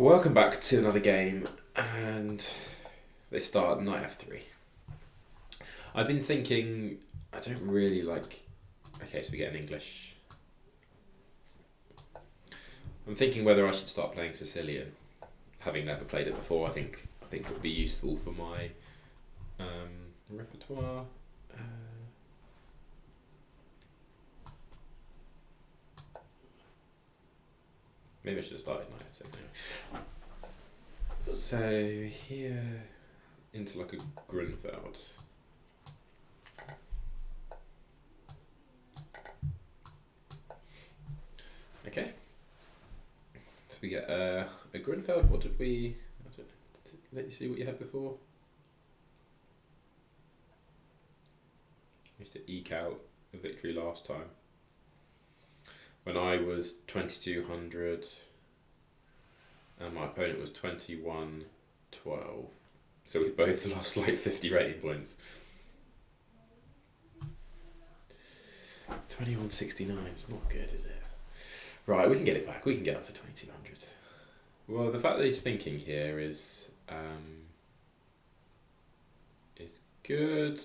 Welcome back to another game, and they start at knight f3. I've been thinking, I don't really like... Okay, so we get an English. I'm thinking whether I should start playing Sicilian, having never played it before. I think it would be useful for my repertoire. Maybe I should have started knight f6 anyway. So here, into like a Grünfeld. Okay. So we get a Grünfeld. What did we... Let you see what you had before. Used to eke out a victory last time. When I was 2200 and my opponent was 2112. So we both lost like 50 rating points. 2169, it's not good, is it? Right, we can get it back. We can get up to 2200. Well, the fact that he's thinking here is good.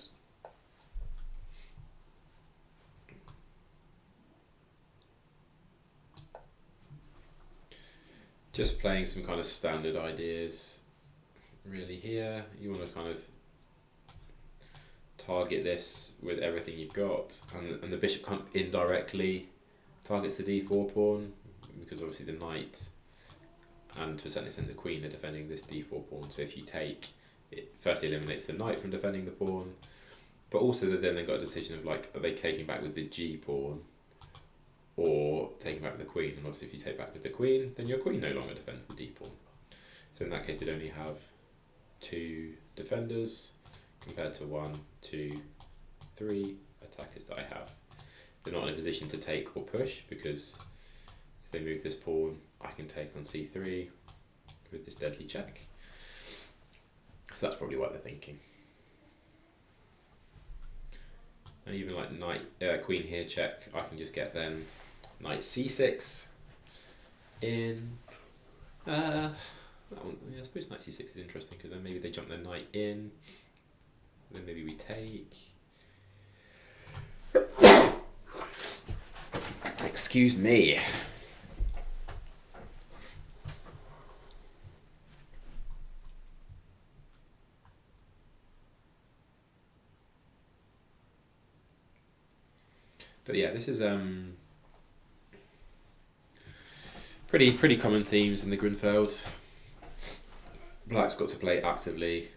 Just playing some kind of standard ideas really here. You want to kind of target this with everything you've got, and the bishop kind of indirectly targets the d4 pawn, because obviously the knight and to a certain extent the queen are defending this d4 pawn. So if you take, it firstly eliminates the knight from defending the pawn, but also then they've got a decision of like, are they taking back with the g pawn or taking back with the queen? And obviously if you take back with the queen, then your queen no longer defends the d pawn. So in that case they'd only have two defenders compared to 1, 2, 3 attackers that I have. They're not in a position to take or push, because if they move this pawn, I can take on c3 with this deadly check. So that's probably what they're thinking. And even like knight, queen here check, I can just get then knight c6 in. That one, yeah, I suppose knight c6 is interesting, because then maybe they jump their knight in, then maybe we take. Excuse me. But yeah, this is pretty common themes in the Grünfeld. Black's got to play actively.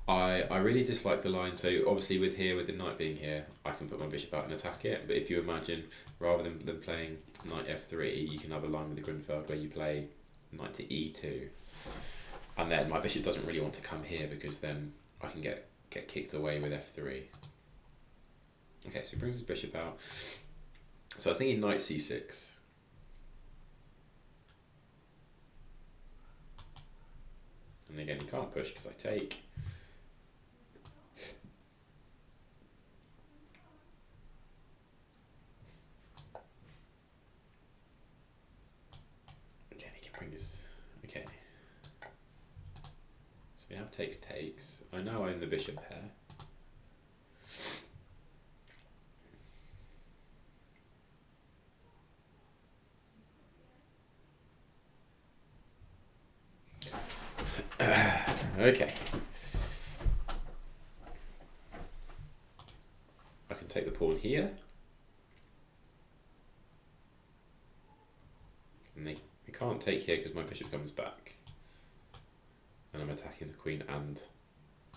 I really dislike the line, so obviously with the knight being here, I can put my bishop out and attack it, but if you imagine, rather than playing knight f3, you can have a line with the Grünfeld where you play knight to e2, and then my bishop doesn't really want to come here, because then I can get kicked away with f3. Okay, so he brings his bishop out. So I was thinking knight c6. And again, you can't push because I take. Again, he can bring his... Okay. So we have takes. I know I own the bishop pair. Okay. I can take the pawn here. And they can't take here because my bishop comes back. And I'm attacking the queen and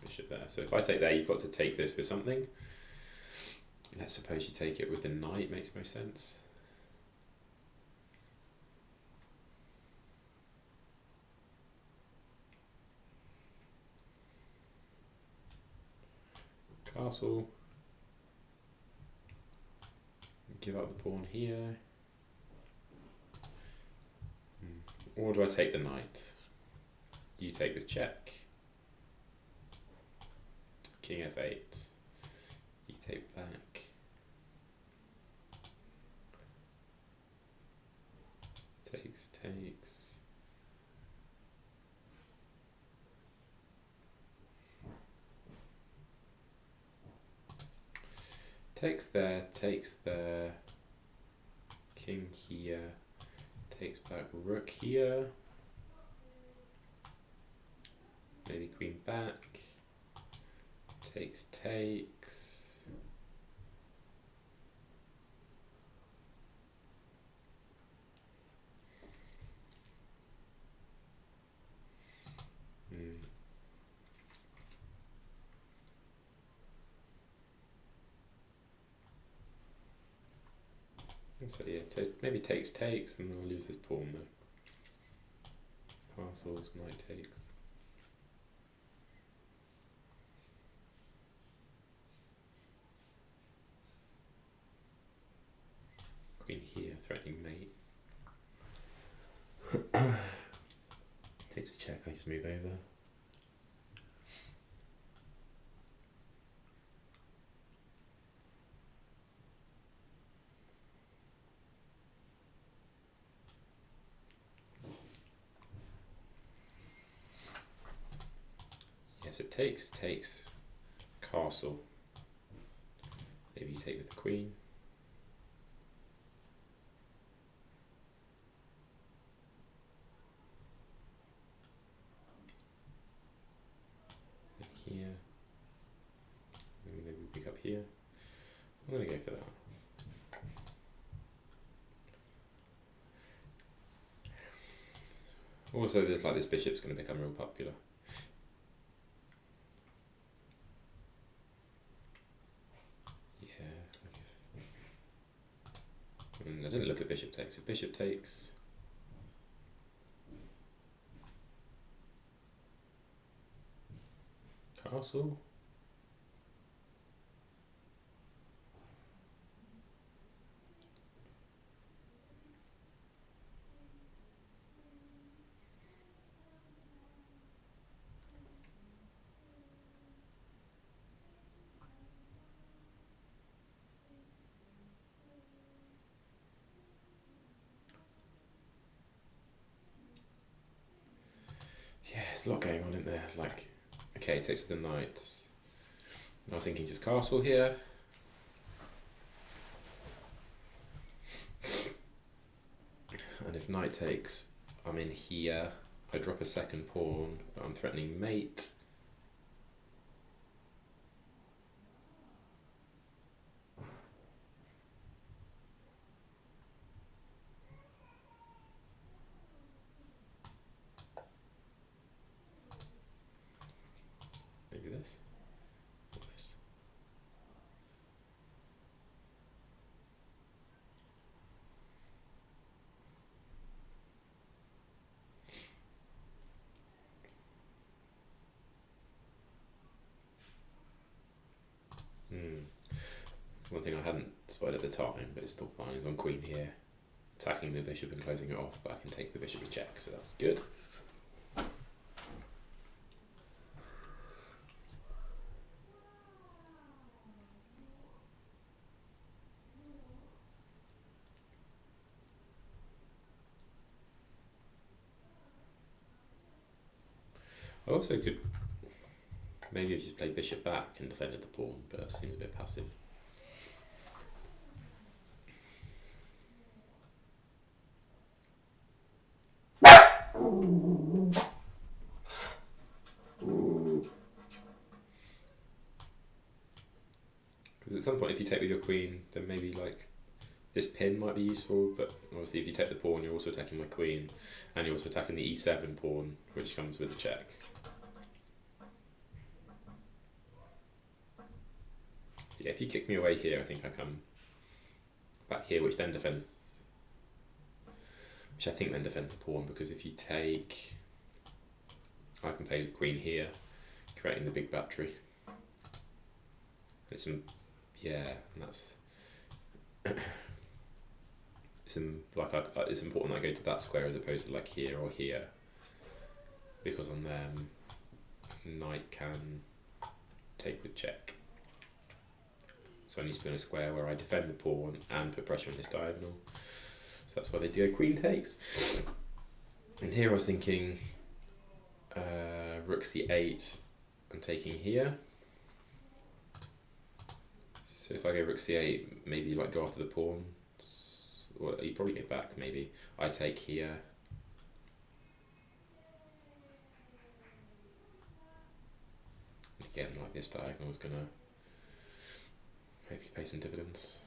bishop there. So if I take there, you've got to take this with something. Let's suppose you take it with the knight, makes most sense. Castle. Give up the pawn here. Or do I take the knight? You take with check. King f8. You take back. Takes. takes there, king here, takes back rook here, maybe queen back, takes. So yeah, maybe takes, and then I'll lose this pawn though. Castles, knight takes. Queen here, threatening mate. Takes a check, I just move over. Yes, it takes, castle. Maybe you take with the queen. Here. Maybe we pick up here. I'm going to go for that. Also, there's like this bishop's going to become real popular. I didn't look at bishop takes. If bishop takes, castle. There's a lot going on in there. Like, okay, it takes the knight. I was thinking just castle here. And if knight takes, I'm in here. I drop a second pawn, but I'm threatening mate. Maybe this. One thing I hadn't spotted at the time, but it's still fine, is on queen here, attacking the bishop and closing it off, but I can take the bishop and check, so that's good. I also could maybe have just played bishop back and defended the pawn, but that seems a bit passive. Because at some point if you take with your queen, then maybe like this pin might be useful, but obviously if you take the pawn you're also attacking my queen, and you're also attacking the e7 pawn, which comes with a check. Yeah, if you kick me away here, I think I come back here, which then defends the pawn, because if you take, I can play queen here, creating the big battery. It's some, yeah, and that's it's important that I go to that square as opposed to like here or here, because on them knight can take the check. So I need to be on a square where I defend the pawn and put pressure on this diagonal. So that's why they do queen takes. And here I was thinking rook c8 and taking here. So So if I go rook c8, maybe like go after the pawn. Well, you probably go back. Maybe I take here. Again, like this diagonal is gonna hopefully pay some dividends.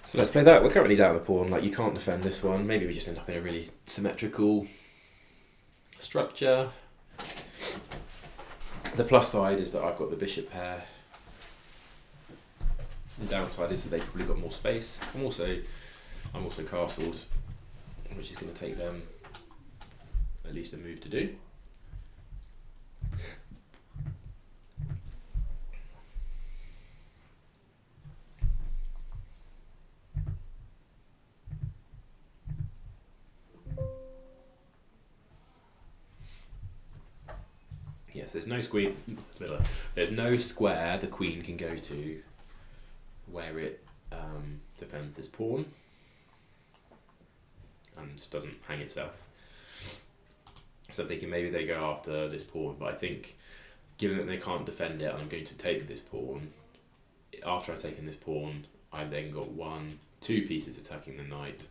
So let's play that. We're currently down the pawn. Like, you can't defend this one. Maybe we just end up in a really symmetrical structure. The plus side is that I've got the bishop pair. The downside is that they've probably got more space. I'm also castles, which is going to take them at least a move to do. Yes, there's no there's no square the queen can go to where it defends this pawn and doesn't hang itself. So I'm thinking maybe they go after this pawn, but I think given that they can't defend it and I'm going to take this pawn, after I've taken this pawn, I've then got two pieces attacking the knight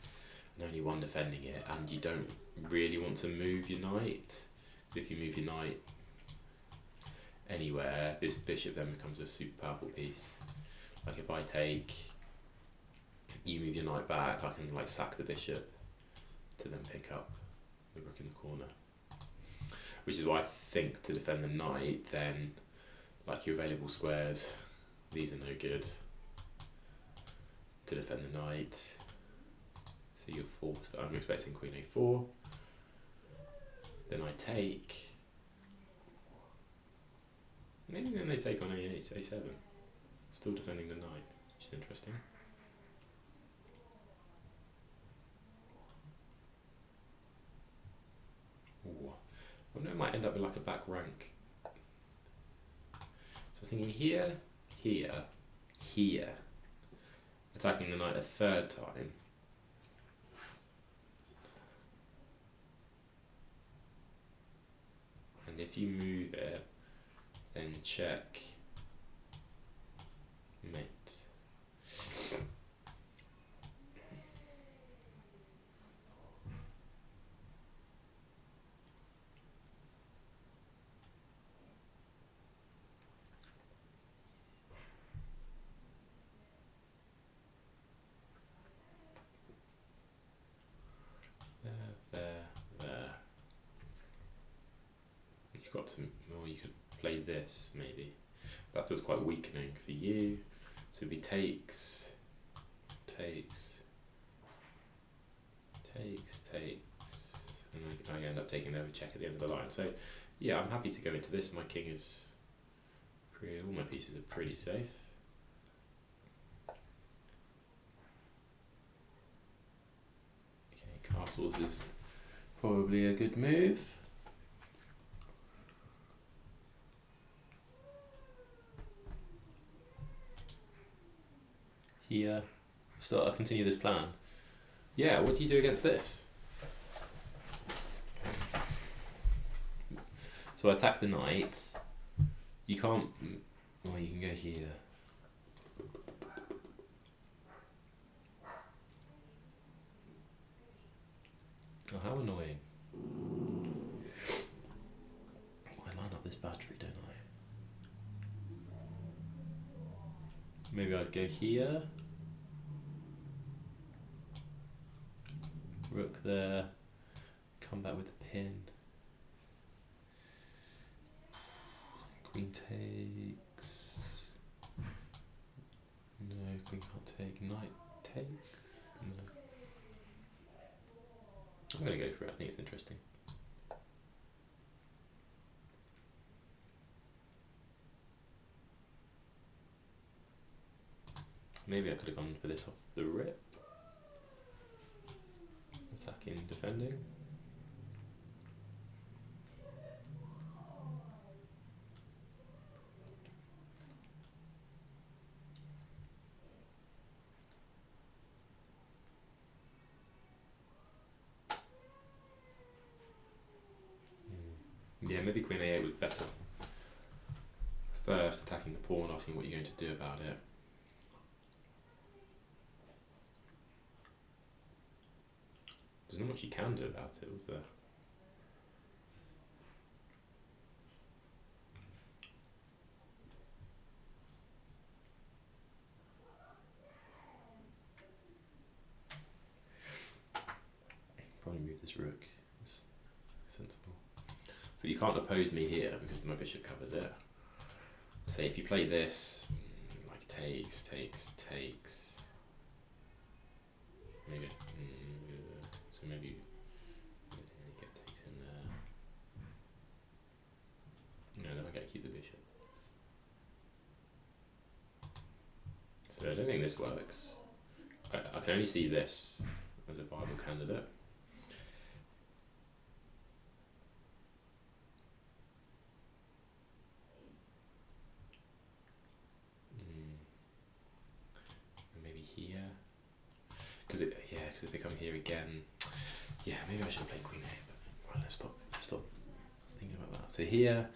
and only one defending it, and you don't really want to move your knight. If you move your knight anywhere, this bishop then becomes a super powerful piece. Like if I take, you move your knight back, I can like sack the bishop to then pick up the rook in the corner. Which is why I think to defend the knight, then like your available squares, these are no good to defend the knight. So you're forced, I'm expecting queen a4. Then I take, maybe then they take on a8, a7. Still defending the knight, which is interesting. Ooh. I wonder it might end up with like a back rank. So I was thinking here, attacking the knight a third time. And if you move it, then check, mate. There. You've got to, or you could play this maybe. That feels quite weakening for you. So it'd be takes, and I end up taking over check at the end of the line. So yeah, I'm happy to go into this. My king is pretty, all my pieces are pretty safe. Okay, castles is probably a good move. Here, so I'll continue this plan. Yeah, what do you do against this? So I attack the knight. You can't, well, you can go here. Oh, how annoying. I line up this battery, don't I? Maybe I'd go here. Rook there. Come back with the pin. Queen takes. No, queen can't take. Knight takes. No. I'm going to go for it. I think it's interesting. Maybe I could have gone for this off the rip. Attacking, defending. Yeah, maybe queen a8 was better. First, attacking the pawn, asking what you're going to do about it. There's not much you can do about it, was there? Probably move this rook. It's sensible. But you can't oppose me here because my bishop covers it. Say if you play this, like takes, maybe, so maybe get takes in there. No, then I gotta keep the bishop. So I don't think this works. I can only see this as a viable candidate. Because if they come here again, yeah, maybe I should have played queen a. But right, let's stop thinking about that. So here,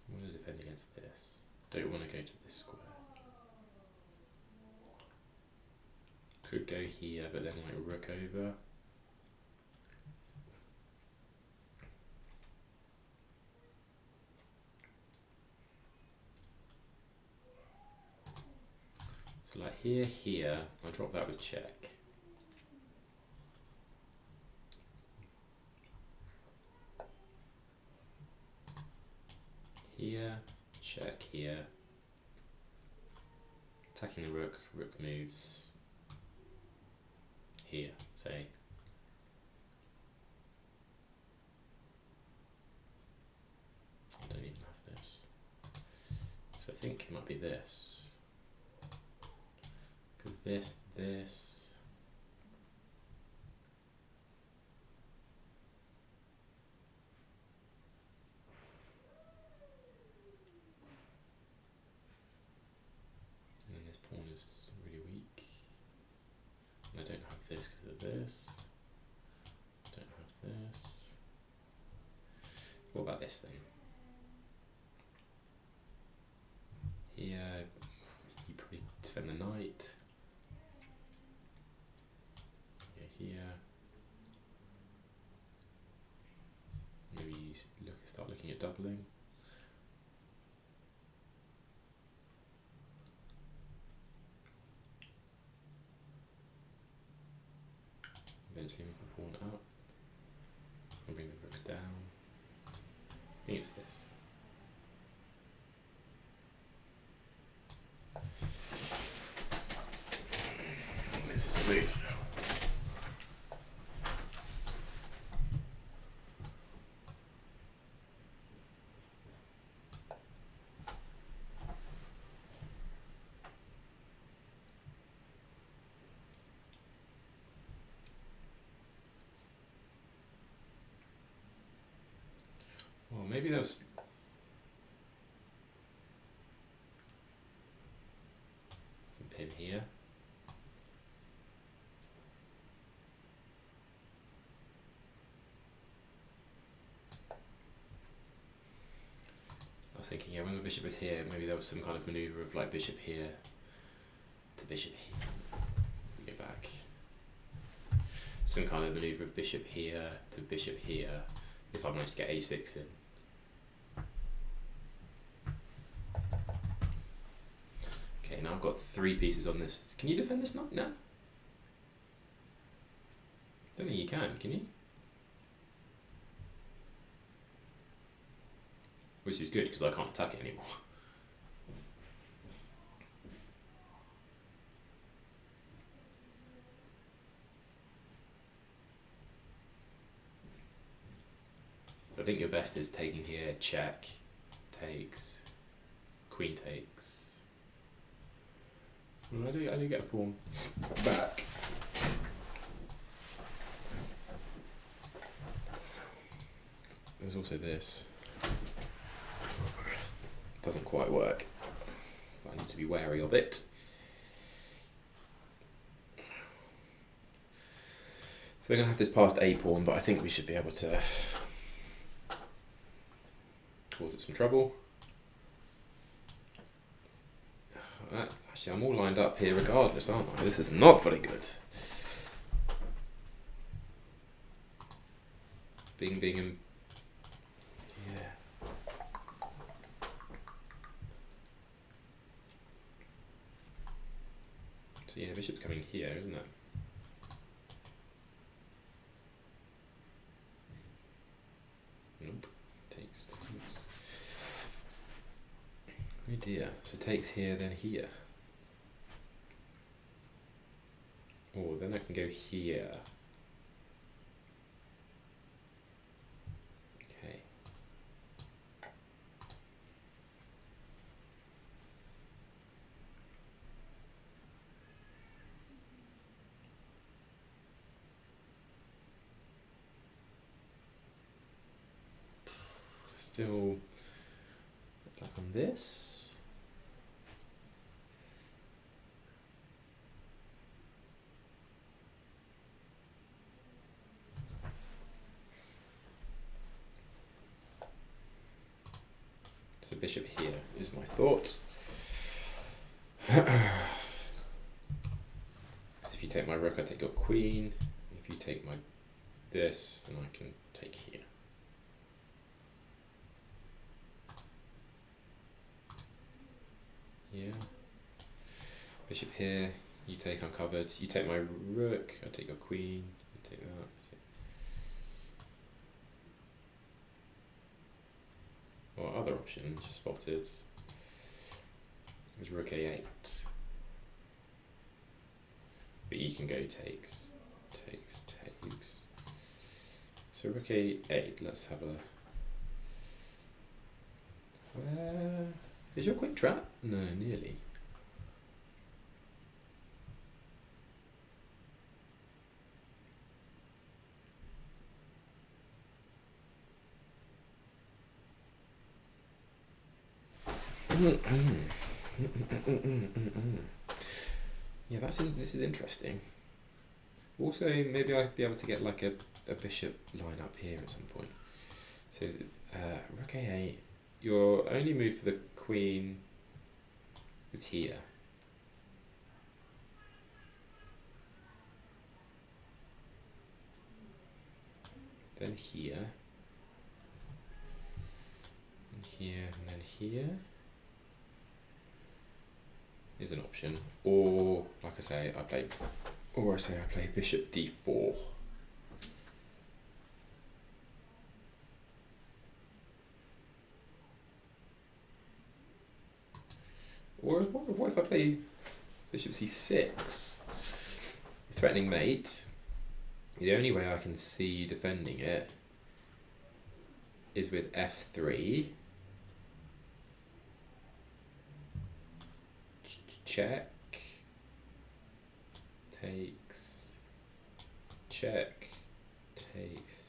I'm going to defend against this. Don't want to go to this square. Could go here, but then like rook over. So like here, I drop that with check. Here, check here. Attacking the rook moves here, say. I don't even have this. So I think it might be this. Because this. And then this pawn is really weak. And I don't have this because of this. Don't have this. What about this then? Here, you probably defend the knight. Here, maybe you start looking at doubling. Eventually move the pawn up. I'll bring the rook down. I think it's this. This is the move. Well, maybe that was pin here. I was thinking, yeah, when the bishop was here, maybe there was some kind of maneuver of like bishop here to bishop here. Go back. Some kind of maneuver of bishop here to bishop here if I manage to get a6 in. Okay, now I've got 3 pieces on this. Can you defend this knight now? Don't think you can you? Which is good because I can't attack it anymore. So I think your best is taking here, check, takes, queen takes. Well, I do get a pawn back. There's also this. Doesn't quite work, but I need to be wary of it. So they're going to have this past a pawn, but I think we should be able to cause it some trouble. Actually, I'm all lined up here regardless, aren't I? This is not very good. Bing, bing, and yeah. So yeah, bishop's coming here, isn't it? Nope. Takes. Oh dear. So takes here, then here. Oh, then I can go here. Okay. Still like on this. So bishop here is my thought. If you take my rook, I take your queen. If you take my this, then I can take here. Yeah. Bishop here, you take uncovered. You take my rook, I take your queen. You take that. Or other option, just spotted, is rook a8. But you can go takes, takes, takes. So rook a8, let's have a... Where... Is your queen trapped? No, nearly. Yeah, this is interesting. Also, maybe I'd be able to get like a bishop line up here at some point. So, rook a8. Your only move for the queen is here. Then here. And here, and then here. Is an option, or like I say, I play bishop d4. Or what if I play bishop c6, threatening mate? The only way I can see defending it is with f3. Check, takes, check, takes,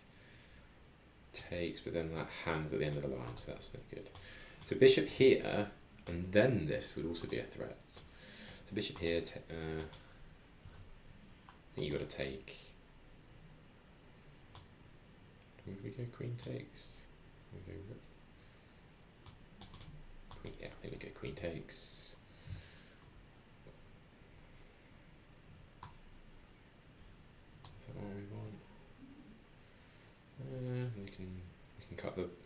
but then that hands at the end of the line, so that's no good. So bishop here, and then this would also be a threat. So bishop here, I think you got to take. Would we go queen takes? We go queen, yeah, I think we go queen takes. What we want.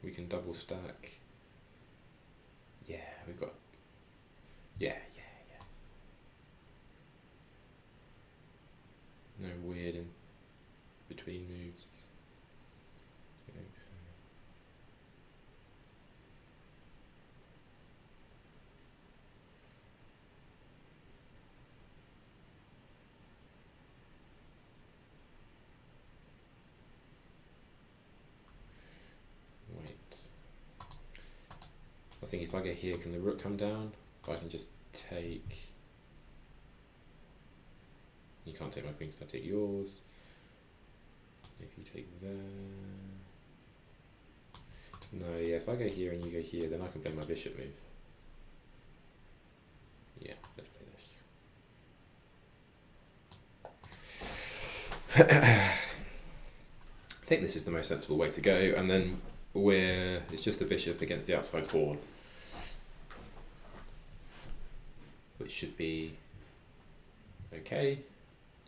We can double stack. Yeah, we've got. Yeah. No weird in between moves. I was thinking if I go here, can the rook come down? But I can just take. You can't take my queen because I take yours. If you take there. No, yeah, if I go here and you go here, then I can play my bishop move. Yeah, let's play this. think this is the most sensible way to go, and then it's just the bishop against the outside pawn, which should be okay.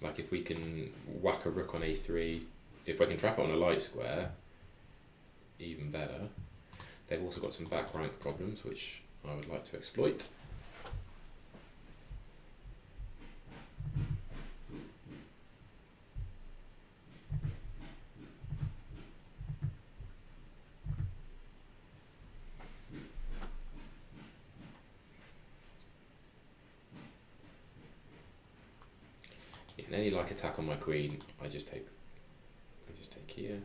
Like if we can whack a rook on a3, if I can trap it on a light square, even better. They've also got some back rank problems, which I would like to exploit. In any like attack on my queen, I just take here.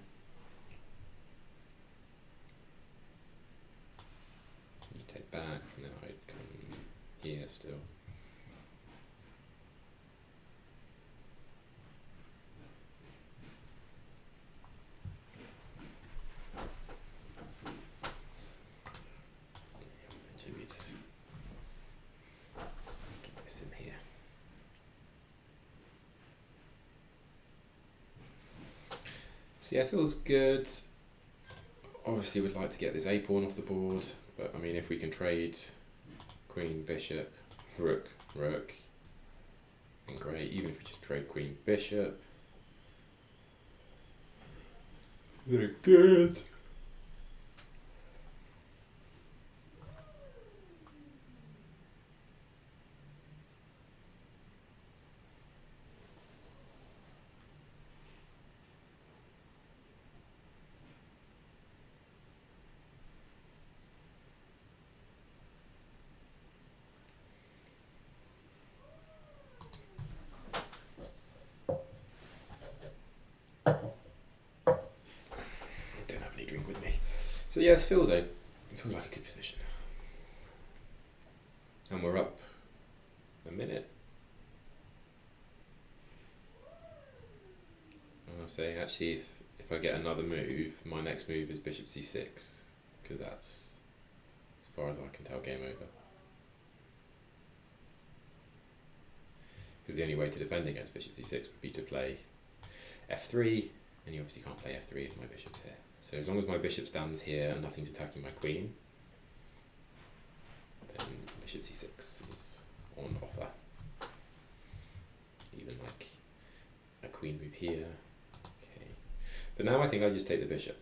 You take back, and then I'd come here still. Eventually we'd get this in here. So yeah, it feels good. Obviously we'd like to get this a-pawn off the board, but I mean if we can trade queen, bishop, rook, rook, then great. Even if we just trade queen, bishop, they're good. So yeah, it feels like a good position. And we're up a minute. And I'm saying actually if I get another move, my next move is bishop c6, because that's, as far as I can tell, game over. Because the only way to defend against bishop c6 would be to play f3, and you obviously can't play f3 if my bishop's here. So as long as my bishop stands here and nothing's attacking my queen, then bishop c6 is on offer. Even like a queen move here. Okay. But now I think I just take the bishop.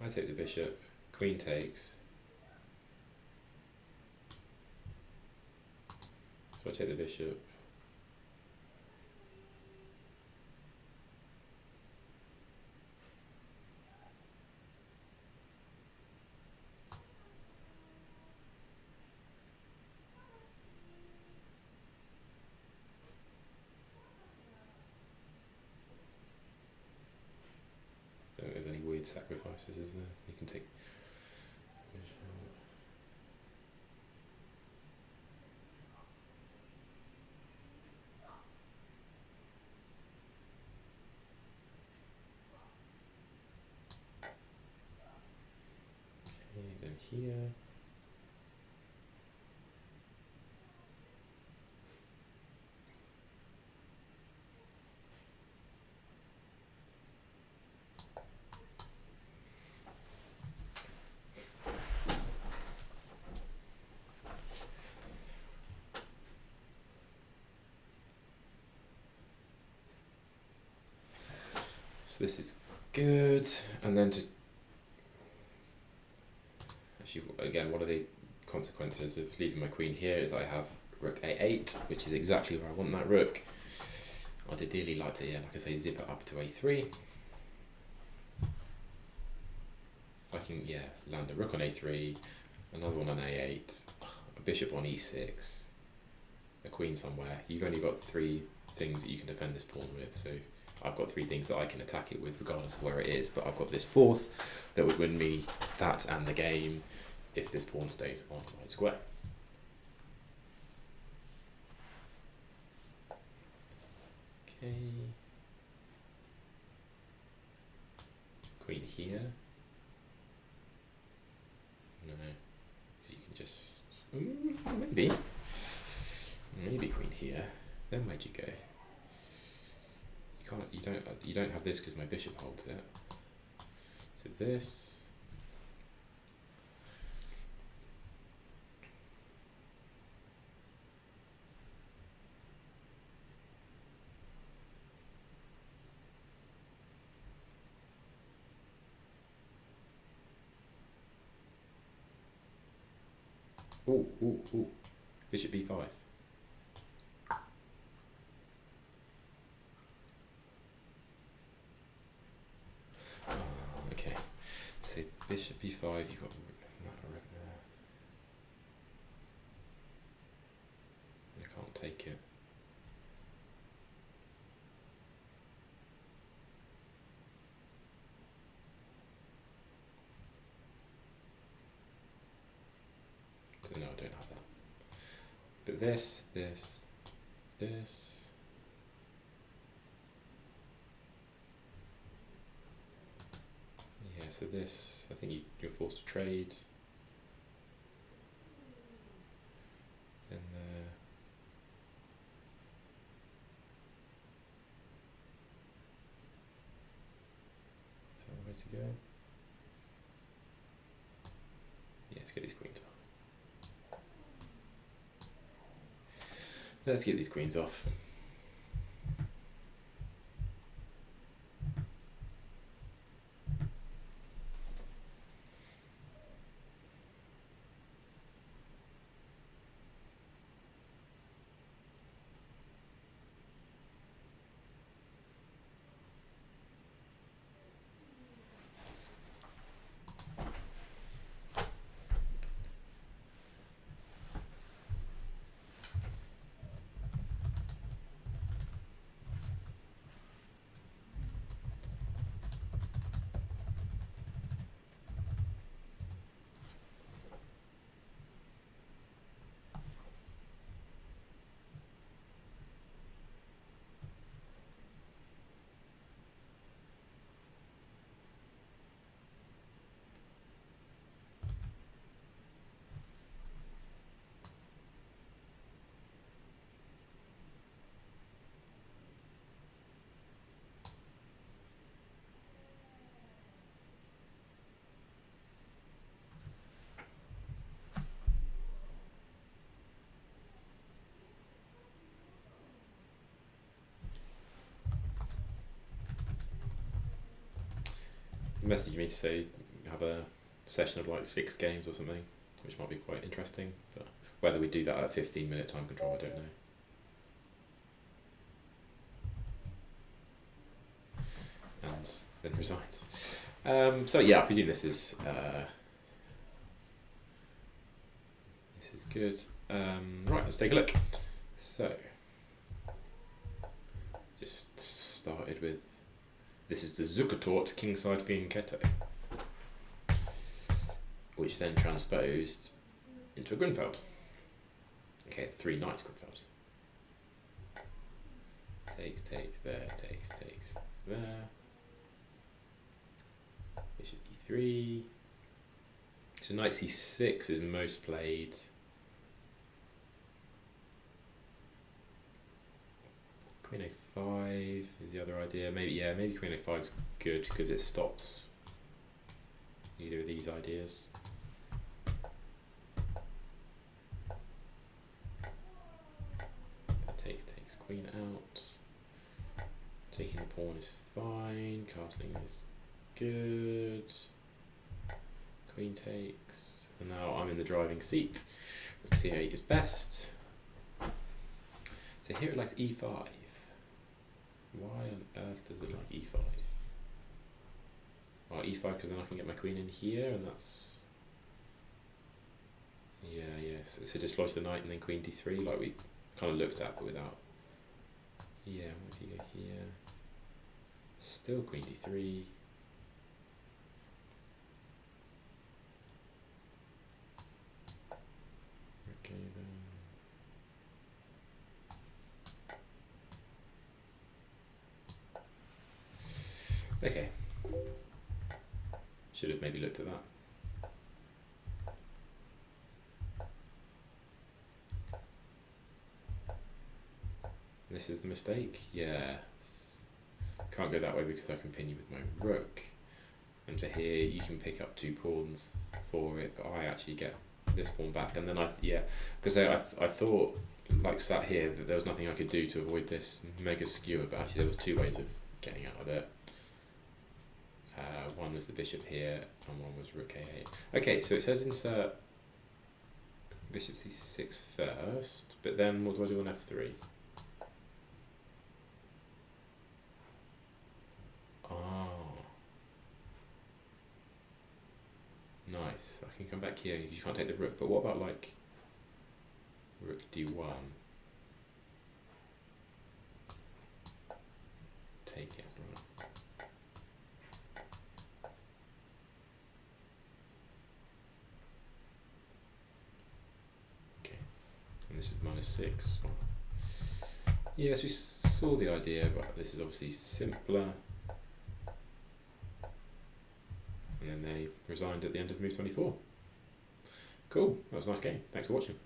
I take the bishop, queen takes. So I take the bishop. I don't think there's any weird sacrifices, is there? You can take bishop. Okay, then here. So this is good, and then to actually, again, what are the consequences of leaving my queen here is I have rook a8, which is exactly where I want that rook. I'd ideally like to, like I say, zip it up to a3. If I can, land a rook on a3, another one on a8, a bishop on e6, a queen somewhere. You've only got 3 things that you can defend this pawn with, so I've got 3 things that I can attack it with regardless of where it is, but I've got this 4th that would win me that and the game if this pawn stays on white square. Okay. Queen here. No, you can just maybe queen here. Then where'd you go? You can't. You don't have this because my bishop holds it. So this. Ooh, ooh, ooh. Bishop b5. Okay. So bishop b5, you've got that rook there. You can't take it. So no, I don't have that. But this. Yeah, so this, I think you're forced to trade. Then is that the way to go? Yeah, let's get these queens off. Let's get these queens off. Message me to say have a session of like 6 games or something, which might be quite interesting. But whether we do that at 15-minute time control, I don't know. And then resigns. So yeah, I presume this is good. Right, let's take a look. So just started with. This is the Zukertort kingside fianchetto, which then transposed into a Grünfeld. Okay, 3 knights Grünfeld. Takes there, takes there. Bishop e3. So knight c6 is most played. Queen a5 is the other idea. Maybe queen a5 is good because it stops either of these ideas. That takes queen out. Taking the pawn is fine. Castling is good. Queen takes. And now I'm in the driving seat. Rook c8 is best. So here it likes e5. Why on earth does it like e5? Well, e5 because then I can get my queen in here, and that's... Yeah, so dislodge the knight and then queen d3, like we kind of looked at, but without... Yeah, what if you go here? Still queen d3. Okay, then... Okay. Should have maybe looked at that. this is the mistake. Yeah. Can't go that way because I can pin you with my rook. And to here, you can pick up 2 pawns for it, but I actually get this pawn back. And then because I thought, like sat here, that there was nothing I could do to avoid this mega skewer, but actually there was 2 ways of getting out of it. One was the bishop here, and one was rook a8. Okay, so it says insert bishop c6 first, but then what do I do on f3? Oh. Nice. I can come back here because you can't take the rook, but what about like rook d1? Take it, right. Okay. And this is -6. Yes, we saw the idea, but this is obviously simpler. And then they resigned at the end of move 24. Cool, that was a nice game. Thanks for watching.